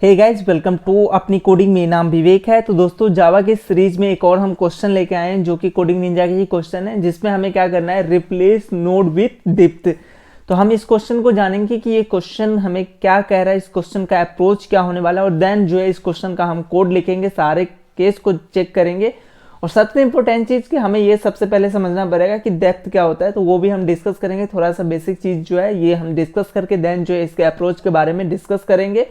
Hey guys welcome to अपनी coding. मेरा नाम विवेक है। तो दोस्तों जावा के सीरीज में एक और हम क्वेश्चन लेके आए हैं जो कि कोडिंग निंजा के ही क्वेश्चन है, जिसमें हमें क्या करना है, रिप्लेस नोड विथ डिप्थ। तो हम इस क्वेश्चन को जानेंगे कि ये क्वेश्चन हमें क्या कह रहा है, इस क्वेश्चन का अप्रोच क्या होने वाला है, और देन जो है इस क्वेश्चन का हम कोड लिखेंगे, सारे केस को चेक करेंगे। और सबसे इंपॉर्टेंट चीज़ कि हमें ये सबसे पहले समझना पड़ेगा कि डेप्थ क्या होता है, तो वो भी हम डिस्कस करेंगे। थोड़ा सा बेसिक चीज़ जो है ये हम डिस्कस करके देन जो है इसके अप्रोच के बारे में डिस्कस करेंगे।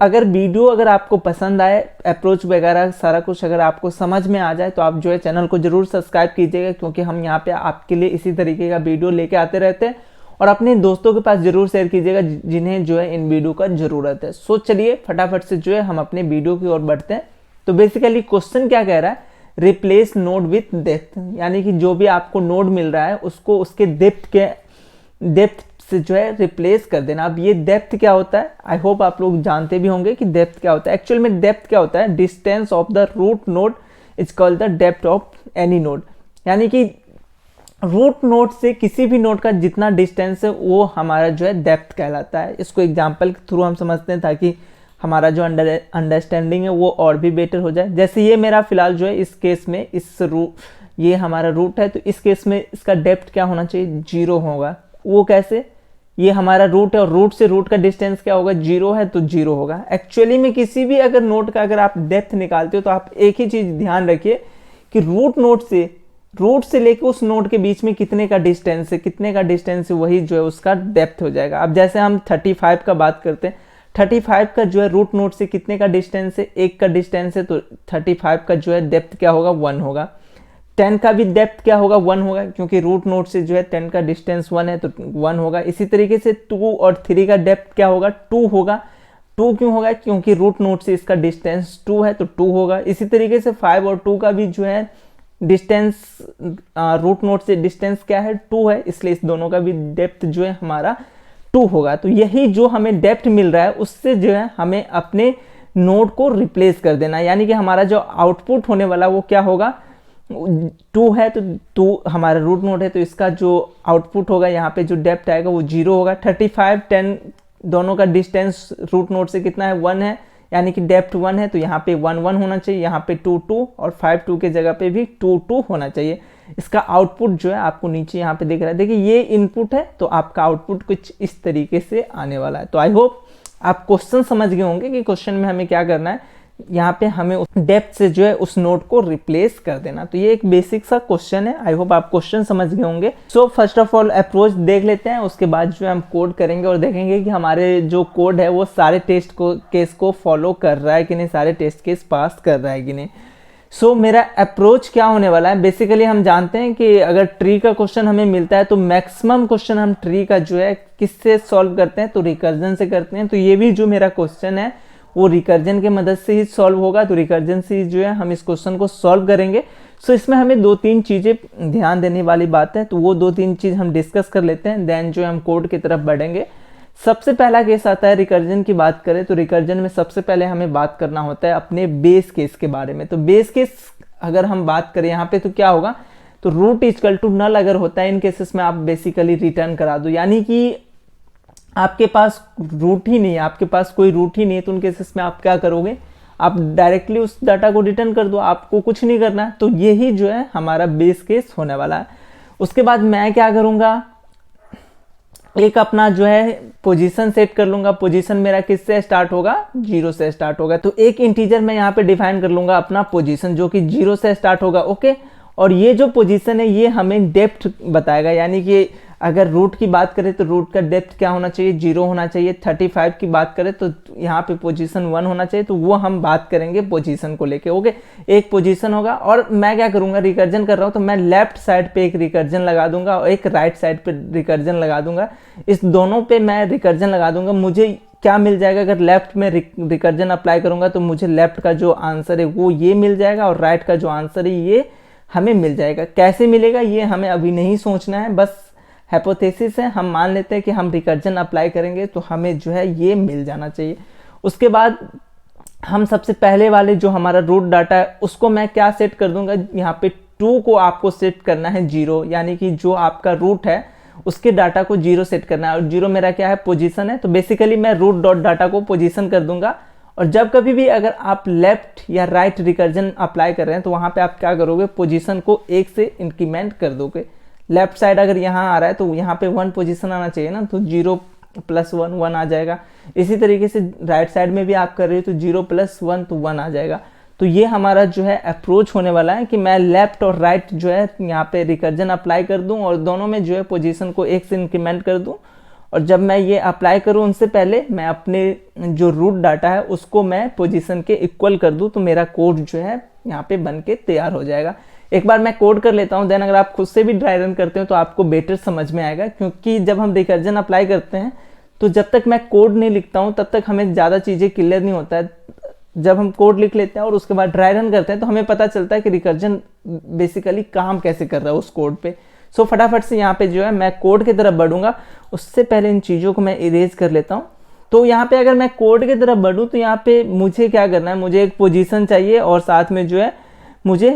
अगर वीडियो अगर आपको पसंद आए, अप्रोच वगैरह सारा कुछ अगर आपको समझ में आ जाए, तो आप जो है चैनल को जरूर सब्सक्राइब कीजिएगा, क्योंकि हम यहाँ पे आपके लिए इसी तरीके का वीडियो लेके आते रहते हैं। और अपने दोस्तों के पास जरूर शेयर कीजिएगा जिन्हें जो है इन वीडियो का जरूरत है। चलिए फटाफट से जो है हम अपने वीडियो की ओर बढ़ते हैं। तो बेसिकली क्वेश्चन क्या कह रहा है, रिप्लेस नोड विथ डेप्थ, यानी कि जो भी आपको नोड मिल रहा है उसको उसके डेप्थ से जो है रिप्लेस कर देना। अब ये डेप्थ क्या होता है, आई होप आप लोग जानते भी होंगे कि डेप्थ क्या होता है। एक्चुअल में डेप्थ क्या होता है, distance of the root node is called the depth of any node, यानी कि रूट नोड से किसी भी नोड का जितना डिस्टेंस है वो हमारा जो है डेप्थ कहलाता है। इसको एग्जाम्पल के थ्रू हम समझते हैं ताकि हमारा जो अंडरस्टैंडिंग है वो और भी बेटर हो जाए। जैसे ये मेरा फिलहाल जो है इस केस में ये हमारा रूट है, तो इस केस में इसका डेप्थ क्या होना चाहिए, 0 होगा। वो कैसे, ये हमारा रूट है और रूट से रूट का डिस्टेंस क्या होगा, 0 है तो 0 होगा। एक्चुअली में किसी भी अगर नोड का अगर आप डेप्थ निकालते हो तो आप एक ही चीज ध्यान रखिए कि रूट से लेके उस नोड के बीच में कितने का डिस्टेंस है, वही जो है उसका डेप्थ हो जाएगा। अब जैसे हम 35 का बात करते हैं, 35 का जो है रूट नोड से कितने का डिस्टेंस है, 1 का डिस्टेंस है, तो 35 का जो है डेप्थ क्या होगा, 1 होगा। 10 का भी डेप्थ क्या होगा, 1 होगा, क्योंकि रूट नोड से जो है 10 का डिस्टेंस 1 है तो 1 होगा। इसी तरीके से 2 और 3 का डेप्थ क्या होगा, 2 होगा। 2 क्यों होगा, क्योंकि रूट नोड से इसका डिस्टेंस 2 है तो 2 होगा। इसी तरीके से 5 और 2 का भी जो है डिस्टेंस, रूट नोड से डिस्टेंस क्या है, 2 है, इसलिए इस दोनों का भी डेप्थ जो है हमारा 2 होगा। तो यही जो हमें डेप्थ मिल रहा है उससे जो है हमें अपने नोड को रिप्लेस कर देना, यानी कि हमारा जो आउटपुट होने वाला वो क्या होगा, 2 है तो 2 हमारा रूट नोड है, तो इसका जो आउटपुट होगा यहाँ पे जो डेप्थ आएगा वो 0 होगा। 35 10 दोनों का डिस्टेंस रूट नोड से कितना है, 1 है, यानी कि डेप्थ 1 है, तो यहाँ पे 1 1 होना चाहिए, यहाँ पे 2 2 और 5 2 के जगह पे भी 2 2 होना चाहिए। इसका आउटपुट जो है आपको नीचे यहाँ पे दिख रहा है, देखिए ये इनपुट है तो आपका आउटपुट कुछ इस तरीके से आने वाला है। तो आई होप आप क्वेश्चन समझ गए होंगे कि क्वेश्चन में हमें क्या करना है, यहाँ पे हमें उस डेप्थ से जो है उस नोड को रिप्लेस कर देना। तो ये एक बेसिक सा क्वेश्चन है, आई होप आप क्वेश्चन समझ गए होंगे। फर्स्ट ऑफ ऑल अप्रोच देख लेते हैं, उसके बाद जो है हम कोड करेंगे और देखेंगे कि हमारे जो कोड है वो सारे केस को फॉलो कर रहा है कि नहीं, सारे टेस्ट केस पास कर रहा है कि नहीं। मेरा अप्रोच क्या होने वाला है, बेसिकली हम जानते हैं कि अगर ट्री का क्वेश्चन हमें मिलता है तो मैक्सिमम क्वेश्चन हम ट्री का जो है किससे सॉल्व करते हैं, तो रिकर्जन से करते हैं। तो ये भी जो मेरा क्वेश्चन है वो रिकर्जन के मदद से ही सॉल्व होगा, तो रिकर्जन से जो है हम इस क्वेश्चन को सॉल्व करेंगे। इसमें हमें 2-3 चीज़ें ध्यान देने वाली बात है, तो वो 2-3 चीज़ हम डिस्कस कर लेते हैं, देन जो है हम कोड की तरफ बढ़ेंगे। सबसे पहला केस आता है रिकर्जन की बात करें तो रिकर्जन में सबसे पहले हमें बात करना होता है अपने बेस केस के बारे में। तो बेस केस अगर हम बात करें यहाँ पे तो क्या होगा, तो रूट इक्वल टू नल अगर होता है, इन केसेस में आप बेसिकली रिटर्न करा दो, यानी कि आपके पास रूट ही नहीं है, आपके पास कोई रूट ही नहीं है, तो उन केसेस में आप क्या करोगे, आप डायरेक्टली उस डाटा को रिटर्न कर दो, आपको कुछ नहीं करना है। तो यही जो है हमारा बेस केस होने वाला है। उसके बाद मैं क्या करूँगा, एक अपना जो है पोजीशन सेट कर लूँगा। पोजीशन मेरा किससे स्टार्ट होगा, 0 से स्टार्ट होगा, तो एक इंटीजर मैं यहाँ पे डिफाइन कर लूँगा अपना पोजीशन जो कि 0 से स्टार्ट होगा, ओके। और ये जो पोजीशन है ये हमें डेप्थ बताएगा, यानी कि अगर रूट की बात करें तो रूट का डेप्थ क्या होना चाहिए, 0 होना चाहिए। 35 की बात करें तो यहाँ पे पोजीशन 1 होना चाहिए, तो वो हम बात करेंगे पोजीशन को लेके, ओके। एक पोजीशन होगा और मैं क्या करूँगा, रिकर्जन कर रहा हूँ तो मैं लेफ्ट साइड पे एक रिकर्जन लगा दूंगा और एक राइट साइड पे रिकर्जन लगा दूंगा। इस दोनों पे मैं रिकर्जन लगा दूंगा। मुझे क्या मिल जाएगा, अगर लेफ्ट में रिकर्जन अप्लाई करूँगा तो मुझे लेफ्ट का जो आंसर है वो ये मिल जाएगा और राइट का जो आंसर है ये हमें मिल जाएगा। कैसे मिलेगा ये हमें अभी नहीं सोचना है, बस हाइपोथेसिस है, हम मान लेते हैं कि हम रिकर्जन अप्लाई करेंगे तो हमें जो है ये मिल जाना चाहिए। उसके बाद हम सबसे पहले वाले जो हमारा रूट डाटा है उसको मैं क्या सेट कर दूंगा, यहाँ पे 2 को आपको सेट करना है 0, यानी कि जो आपका रूट है उसके डाटा को 0 सेट करना है, और 0 मेरा क्या है, पोजीशन है। तो बेसिकली मैं रूट डॉट डाटा को पोजीशन कर दूंगा, और जब कभी भी अगर आप लेफ्ट या राइट रिकर्जन अप्लाई कर रहे हैं तो वहाँ पे आप क्या करोगे, पोजीशन को 1 से इंक्रीमेंट कर दोगे। लेफ्ट साइड अगर यहाँ आ रहा है तो यहाँ पे 1 पोजीशन आना चाहिए ना, तो 0 + 1 1 आ जाएगा। इसी तरीके से राइट साइड में भी आप कर रहे हो तो 0 + 1 तो 1 आ जाएगा। तो ये हमारा जो है अप्रोच होने वाला है कि मैं लेफ्ट और राइट जो है यहाँ पे रिकर्जन अप्लाई कर दूं, और दोनों में जो है पोजीशन को 1 से इंक्रीमेंट कर दूं, और जब मैं ये अप्लाई करूं उनसे पहले मैं अपने जो रूट डाटा है उसको मैं पोजीशन के इक्वल कर दूं, तो मेरा कोड जो है यहाँ पे बन के तैयार हो जाएगा। एक बार मैं कोड कर लेता हूँ, देन अगर आप खुद से भी ड्राई रन करते हो तो आपको बेटर समझ में आएगा, क्योंकि जब हम रिकर्जन अप्लाई करते हैं तो जब तक मैं कोड नहीं लिखता हूँ तब तक हमें ज़्यादा चीज़ें क्लियर नहीं होता है। जब हम कोड लिख लेते हैं और उसके बाद ड्राई रन करते हैं तो हमें पता चलता है कि रिकर्जन बेसिकली काम कैसे कर रहा है उस कोड पे। सो फटाफट से यहाँ पे जो है मैं कोड की तरफ बढ़ूंगा, उससे पहले इन चीज़ों को मैं इरेज कर लेता हूँ। तो यहाँ पे अगर मैं कोड की तरफ बढ़ूँ तो यहाँ पे मुझे क्या करना है, मुझे एक पोजीशन चाहिए और साथ में जो है मुझे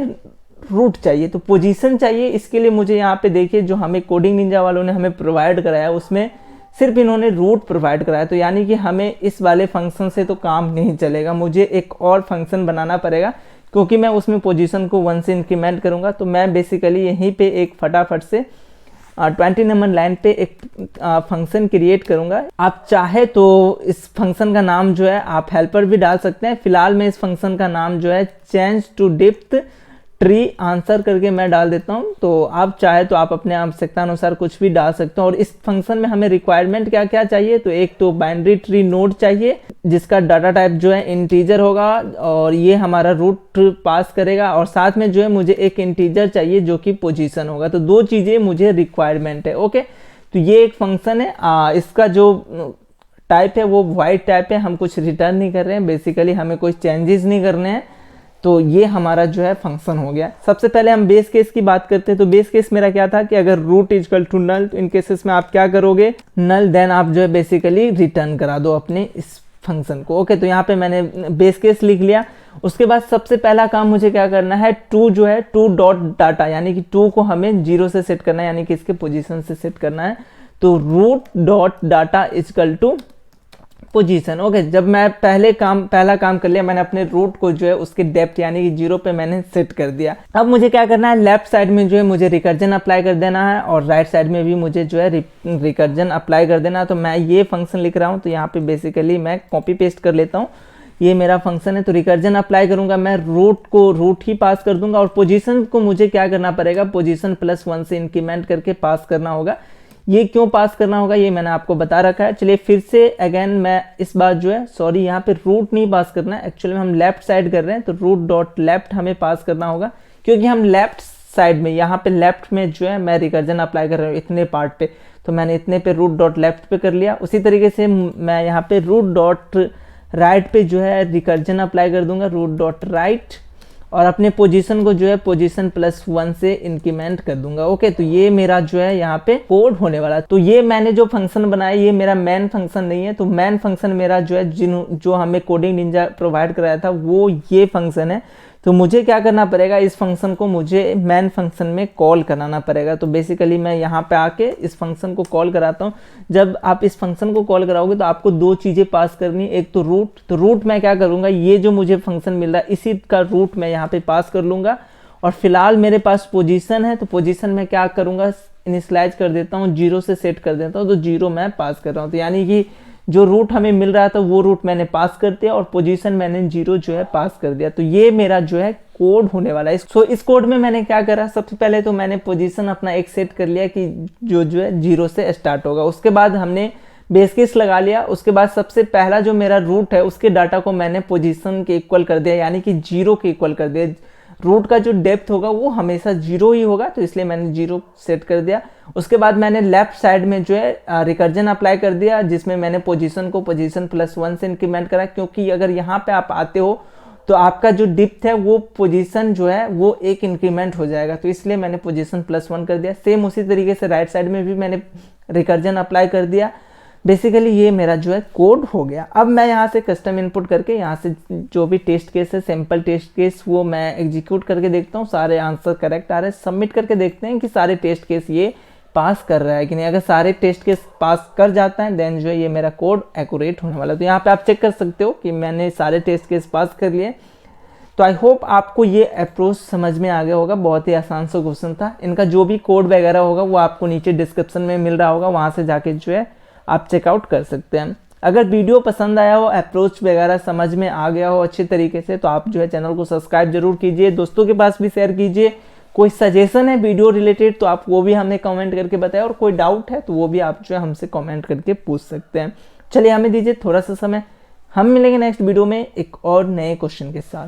रूट चाहिए। तो पोजीशन चाहिए, इसके लिए मुझे यहाँ पे देखिए जो हमें कोडिंग निंजा वालों ने हमें प्रोवाइड कराया उसमें सिर्फ इन्होंने रूट प्रोवाइड कराया, तो यानी कि हमें इस वाले फंक्शन से तो काम नहीं चलेगा, मुझे एक और फंक्शन बनाना पड़ेगा, क्योंकि मैं उसमें पोजीशन को 1 से इंक्रीमेंट करूँगा। तो मैं बेसिकली यहीं पे एक फटाफट से 20 नंबर लाइन पे एक फंक्शन क्रिएट करूँगा। आप चाहे तो इस फंक्शन का नाम जो है आप हेल्पर भी डाल सकते हैं। फिलहाल मैं इस फंक्शन का नाम जो है change to depth tree answer करके मैं डाल देता हूं। तो आप चाहे तो आप अपने आवश्यकता अनुसार कुछ भी डाल सकते हो। और इस फंक्शन में हमें रिक्वायरमेंट क्या क्या चाहिए, तो एक तो बाइनरी ट्री नोड चाहिए जिसका डाटा टाइप जो है इंटीजर होगा और ये हमारा रूट पास करेगा, और साथ में जो है मुझे एक इंटीजर चाहिए जो कि पोजीशन होगा। तो 2 चीज़ें मुझे रिक्वायरमेंट है। ओके, तो ये एक फंक्शन है, इसका जो टाइप है वो वाइड टाइप है, हम कुछ रिटर्न नहीं कर रहे हैं, बेसिकली हमें कोई चेंजेस नहीं करने हैं। तो ये हमारा जो है फंक्शन हो गया। सबसे पहले हम बेस केस की बात करते हैं। तो बेस केस मेरा क्या था कि अगर रूट इक्वल टू नल, तो इन केसेस में आप क्या करोगे, नल, देन आप जो है बेसिकली रिटर्न करा दो अपने इस फंक्शन को। ओके, तो यहाँ पे मैंने बेस केस लिख लिया। उसके बाद सबसे पहला काम मुझे क्या करना है, टू जो है टू डॉट डाटा, यानी कि टू को हमें 0 से सेट करना है, यानी कि इसके पोजीशन से सेट करना है। तो root dot data equal to position. Okay, जब मैं पहला काम कर लिया, मैंने अपने रूट को जो है उसके डेप्थ यानी कि 0 पे मैंने सेट कर दिया। अब मुझे क्या करना है, लेफ्ट साइड में जो है मुझे रिकर्जन अप्लाई कर देना है और राइट साइड में भी मुझे जो है रिकर्जन अप्लाई कर देना है। तो मैं ये फंक्शन लिख रहा हूँ, तो यहाँ पे बेसिकली मैं कॉपी पेस्ट कर लेता हूँ। ये मेरा फंक्शन है, तो रिकर्जन अप्लाई करूंगा, मैं रूट को रूट ही पास कर दूंगा, और पोजीशन को मुझे क्या करना पड़ेगा, पोजीशन +1 से इंक्रीमेंट करके पास करना होगा। ये क्यों पास करना होगा ये मैंने आपको बता रखा है। चलिए फिर से अगेन मैं इस बार जो है, सॉरी यहाँ पे रूट नहीं पास करना है, एक्चुअली हम लेफ्ट साइड कर रहे हैं, तो रूट डॉट लेफ्ट हमें पास करना होगा, क्योंकि हम लेफ्ट साइड में यहाँ पे लेफ्ट में जो है मैं रिकर्जन अप्लाई कर रहा हूँ इतने पार्ट पे, तो मैंने इतने पे रूट डॉट लेफ्ट पे कर लिया। उसी तरीके से मैं यहाँ पे रूट डॉट राइट पे जो है रिकर्जन अप्लाई कर दूंगा, रूट डॉट राइट, और अपने पोजीशन को जो है पोजीशन +1 से इंक्रीमेंट कर दूंगा। ओके, तो ये मेरा जो है यहाँ पे कोड होने वाला। तो ये मैंने जो फंक्शन बनाया ये मेरा मेन फंक्शन नहीं है, तो मेन फंक्शन मेरा जो है जो हमें कोडिंग निंजा प्रोवाइड कराया था वो ये फंक्शन है। तो मुझे क्या करना पड़ेगा, इस फंक्शन को मुझे मेन फंक्शन में कॉल कराना पड़ेगा। तो बेसिकली मैं यहाँ पे आके इस फंक्शन को कॉल कराता हूँ। जब आप इस फंक्शन को कॉल कराओगे तो आपको 2 चीज़ें पास करनी, एक तो रूट, तो रूट मैं क्या करूँगा, ये जो मुझे फंक्शन मिल रहा है इसी का रूट मैं यहाँ पे पास कर लूँगा। और फिलहाल मेरे पास पोजीशन है, तो पोजीशन में क्या करूँगा, इनिशियलाइज कर देता हूँ, 0 से सेट कर देता हूँ, तो 0 मैं पास कर रहा हूँ। तो यानी कि जो रूट हमें मिल रहा था वो रूट मैंने पास कर दिया और पोजीशन मैंने 0 जो है पास कर दिया। तो ये मेरा जो है कोड होने वाला है। सो इस कोड में मैंने क्या करा, सबसे पहले तो मैंने पोजीशन अपना एक सेट कर लिया कि जो है 0 से स्टार्ट होगा। उसके बाद हमने बेस केस लगा लिया। उसके बाद सबसे पहला जो मेरा रूट है उसके डाटा को मैंने पोजीशन के इक्वल कर दिया, यानी कि 0 के इक्वल कर दिया। रूट का जो डेप्थ होगा वो हमेशा 0 ही होगा, तो इसलिए मैंने 0 सेट कर दिया। उसके बाद मैंने लेफ्ट साइड में जो है रिकर्जन अप्लाई कर दिया, जिसमें मैंने पोजीशन को पोजीशन +1 से इंक्रीमेंट करा, क्योंकि अगर यहाँ पे आप आते हो तो आपका जो डेप्थ है वो पोजीशन जो है वो 1 इंक्रीमेंट हो जाएगा, तो इसलिए मैंने पोजीशन +1 कर दिया। सेम उसी तरीके से राइट साइड में भी मैंने रिकर्जन अप्लाई कर दिया। बेसिकली ये मेरा जो है कोड हो गया। अब मैं यहाँ से कस्टम इनपुट करके यहाँ से जो भी टेस्ट केस है, सैम्पल टेस्ट केस, वो मैं एग्जीक्यूट करके देखता हूँ सारे आंसर करेक्ट आ रहे हैं। सबमिट करके देखते हैं कि सारे टेस्ट केस ये पास कर रहा है कि नहीं। अगर सारे टेस्ट केस पास कर जाता है देन जो है ये मेरा कोड एक्यूरेट होने वाला है। तो यहाँ पे आप चेक कर सकते हो कि मैंने सारे टेस्ट केस पास कर लिए। तो आई होप आपको ये अप्रोच समझ में आ गया होगा। बहुत ही आसान सा क्वेश्चन था। इनका जो भी कोड वगैरह होगा वो आपको नीचे डिस्क्रिप्शन में मिल रहा होगा, वहाँ से जाके जो है आप चेकआउट कर सकते हैं। अगर वीडियो पसंद आया हो, अप्रोच वगैरह समझ में आ गया हो अच्छे तरीके से, तो आप जो है चैनल को सब्सक्राइब जरूर कीजिए, दोस्तों के पास भी शेयर कीजिए। कोई सजेशन है वीडियो रिलेटेड तो आप वो भी हमें कमेंट करके बताएं, और कोई डाउट है तो वो भी आप जो है हमसे कमेंट करके पूछ सकते हैं। चलिए हमें दीजिए थोड़ा सा समय, हम मिलेंगे नेक्स्ट वीडियो में एक और नए क्वेश्चन के साथ।